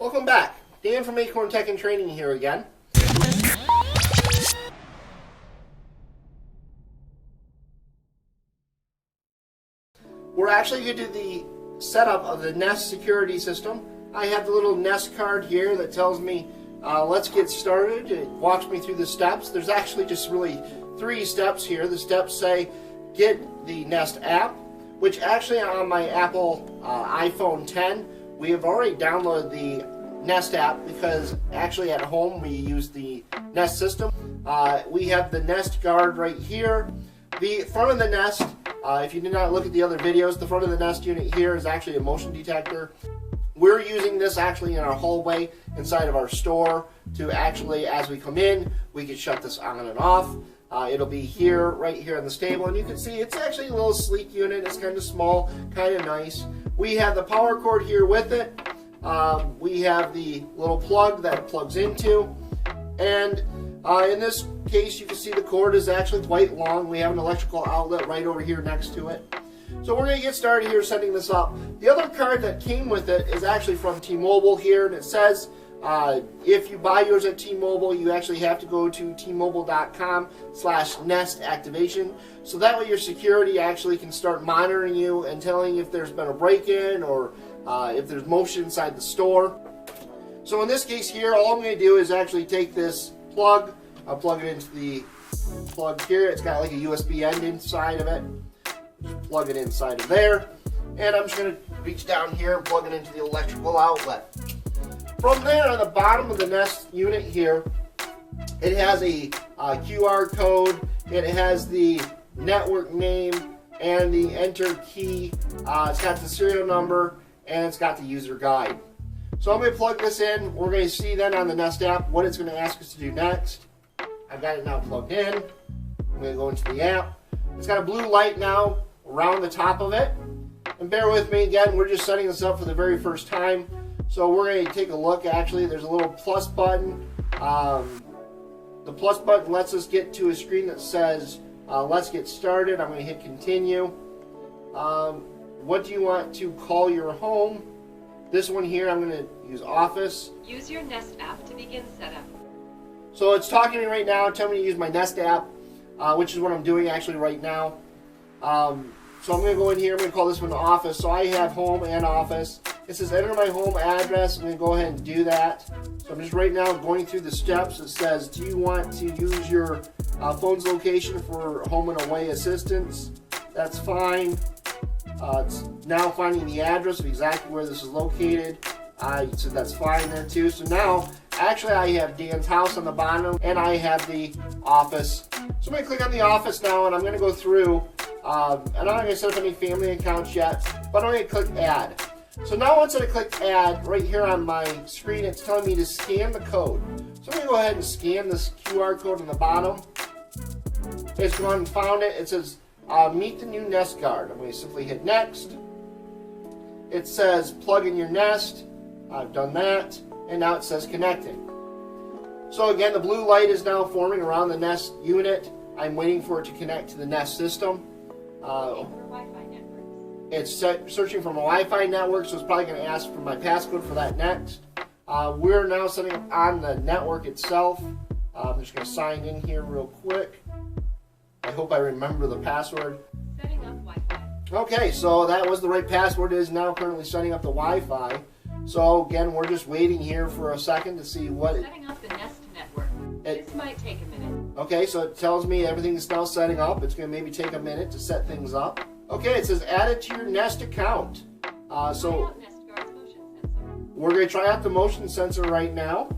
Welcome back. Dan from Acorn Tech and Training here again. We're actually going to do the setup of the Nest security system. I have the little Nest card here that tells me let's get started. It walks me through the steps. There's actually just really 3 steps here. The steps say get the Nest app, which actually on my Apple iPhone 10, we have already downloaded the Nest app because actually at home we use the Nest system. We have the Nest guard right here. The front of the Nest, if you did not look at the other videos, the front of the Nest unit here is actually a motion detector. We're using this actually in our hallway inside of our store to actually, as we come in, we can shut this on and off. It'll be here, right here on the table, and you can see it's actually a little sleek unit. It's kind of small, kind of nice. We have the power cord here with it. We have the little plug that it plugs into, and in this case you can see the cord is actually quite long. We have an electrical outlet right over here next to it. So we're going to get started here setting this up. The other card that came with it is actually from T-Mobile here, and it says if you buy yours at T-Mobile, you actually have to go to tmobile.com/Nest activation, so that way your security actually can start monitoring you and telling if there's been a break-in or if there's motion inside the store. So in this case here, all I'm going to do is actually take this plug, I'll plug it into the plug here. It's got like a USB end inside of it. Just plug it inside of there, and I'm just going to reach down here and plug it into the electrical outlet. From there, on the bottom of the Nest unit here, it has a QR code, it has the network name and the enter key. It's got the serial number, and it's got the user guide. So I'm going to plug this in. We're going to see then on the Nest app what it's going to ask us to do next. I've got it now plugged in. I'm going to go into the app. It's got a blue light now around the top of it. And bear with me again, we're just setting this up for the very first time. So we're going to take a look. Actually, there's a little plus button. The plus button lets us get to a screen that says, let's get started. I'm going to hit continue. What do you want to call your home? This one here, I'm going to use Office. Use your Nest app to begin setup. So it's talking to me right now, telling me to use my Nest app, which is what I'm doing actually right now. So I'm going to go in here, I'm going to call this one Office. So I have home and office. It says enter my home address. I'm going to go ahead and do that. So I'm just right now going through the steps. It says, do you want to use your phone's location for home and away assistance? That's fine. It's now finding the address of exactly where this is located. So that's fine there too. So now, actually I have Dan's house on the bottom and I have the office. So I'm going to click on the office now, and I'm going to go through. I'm not going to set up any family accounts yet, but I'm going to click add. So now once I click add, right here on my screen, it's telling me to scan the code. So I'm going to go ahead and scan this QR code on the bottom. It's gone and found it. It says meet the new Nest guard. I'm going to simply hit next. It says plug in your Nest. I've done that, and now it says connecting. So again, the blue light is now forming around the Nest unit. I'm waiting for it to connect to the Nest system. Wi-Fi networks. It's searching for my Wi-Fi network, so it's probably going to ask for my passcode for that next. We're now setting up on the network itself. I'm just going to sign in here real quick. I hope I remember the password. Setting up Wi-Fi. Okay, so that was the right password. It is now currently setting up the Wi-Fi. So again, we're just waiting here for a second to see what Setting up the Nest network. This might take a minute. Okay, so it tells me everything's now setting up. It's going to maybe take a minute to set things up. Okay, it says add it to your Nest account. So Nest Guard's motion sensor. we're going to try out the motion sensor right now.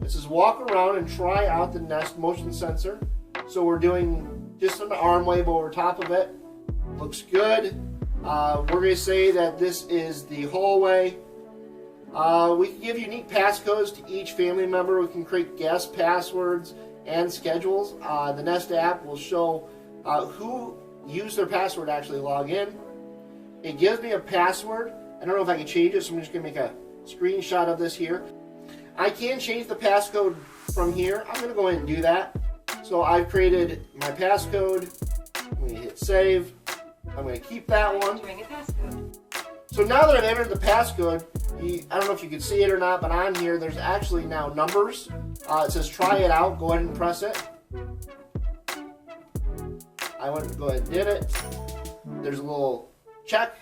It says walk around and try out the Nest motion sensor. So we're doing just an arm wave over top of it. Looks good. We're going to say that this is the hallway. We can give unique passcodes to each family member. We can create guest passwords and schedules. The Nest app will show who used their password to actually log in. It gives me a password. I don't know if I can change it, so I'm just going to make a screenshot of this here. I can change the passcode from here. I'm going to go ahead and do that. So I've created my passcode. I'm going to hit save. I'm going to keep that one. Entering a passcode. So now that I've entered the passcode, I don't know if you can see it or not, but on here there's actually now numbers. It says try it out. Go ahead and press it. I went and go ahead and did it. There's a little check.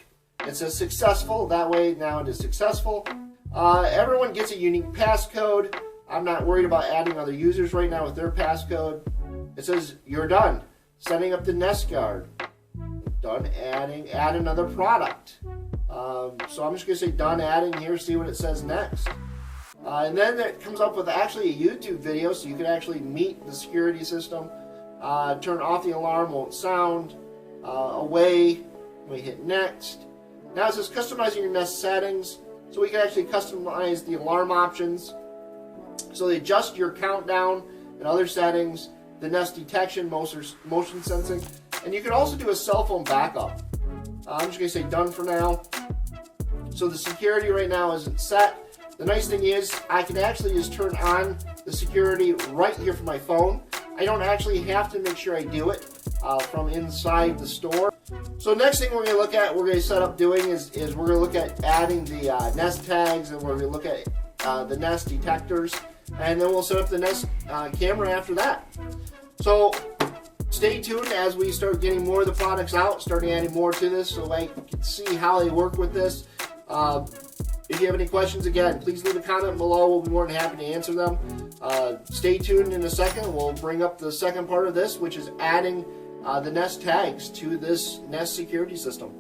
It says successful. That way now it is successful. Everyone gets a unique passcode. I'm not worried about adding other users right now with their passcode. It says you're done. Setting up the Nest Guard. Done adding. Add another product. So I'm just going to say done adding here, see what it says next. And then it comes up with actually a YouTube video, so you can actually meet the security system. Turn off the alarm, won't sound. Away. We hit next. Now it says customizing your Nest settings. So we can actually customize the alarm options. So they adjust your countdown and other settings, the Nest detection, motion sensing, and you can also do a cell phone backup. I'm just going to say done for now. So the security right now isn't set. The nice thing is I can actually just turn on the security right here from my phone. I don't actually have to make sure I do it from inside the store. So next thing we're going to look at, we're going to set up doing is we're going to look at adding the Nest tags, and we're going to look at the Nest detectors, and then we'll set up the Nest camera after that. So stay tuned as we start getting more of the products out, starting adding more to this so I can see how they work with this. If you have any questions, again, please leave a comment below. We'll be more than happy to answer them. Stay tuned in a second. We'll bring up the second part of this, which is adding the Nest tags to this Nest security system.